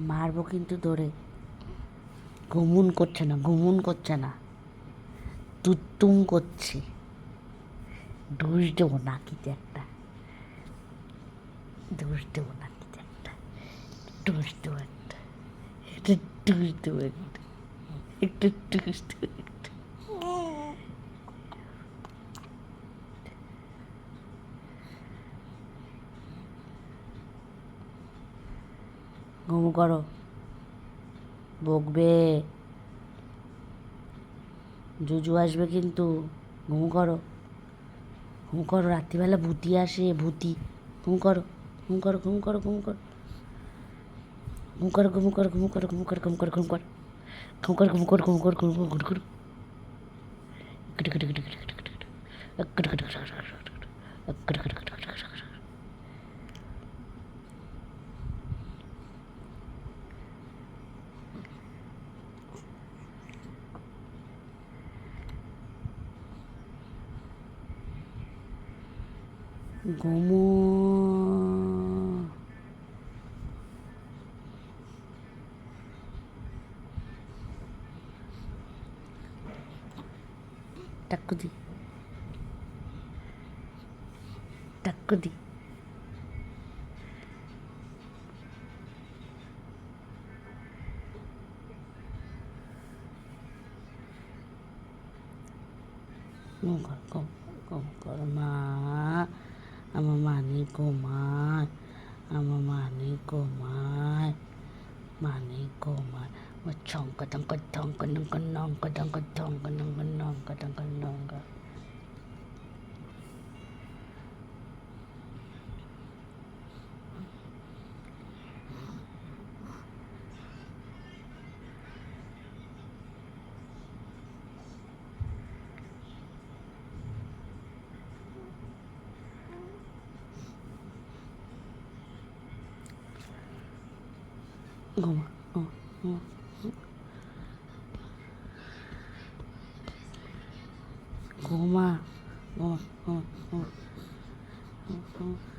মারবো কিন্তু ধরে। ঘুমুন করছে না, ঘুমুন করছে না, তুত্তুম করছে। ঢুস দেবো নাকিতে একটা, ঢুস দেবো নাকিতে একটা, ঢুস দেবো একটা, একটা ঢুস দেবো একটা, একটু ঢুস দেবো একটা। ঘুম করো, বকবে, জুজু আসবে কিন্তু। ঘুম করো, ঘুম করো, রাত্রিবেলা ভূতি আসে, ভূতি। ঘুম করো, ঘুম করো, ঘুম করো, ঘুম করো, ঘুম করো, ঘুম করো, ঘুম করো, ঘুম করো, ঘুম করো, ঘুম করো, ঘুম করো, ঘুম করো, ঘুম করো, ঘুম করো, ঘুম করো। ঘুমো। টাক্কুদি, টাক্কুদি। ঘুম কর, ঘুম, ঘুম কর মা। আমার মানি ঘুমায়, আমার মানি ঘুমায়, মানি ঘুমায়। ছঙ্ক টঙ্ক টঙ্ক নঙ্ক নঙ্ক টঙ্ক টঙ্ক নঙ্ক নঙ্ক টঙ্ক নঙ্ক। ঘুমা, ঘুমা, ঘুমা, ঘুমা, ঘুমা, ঘুমা, ঘুমা, ঘুমা।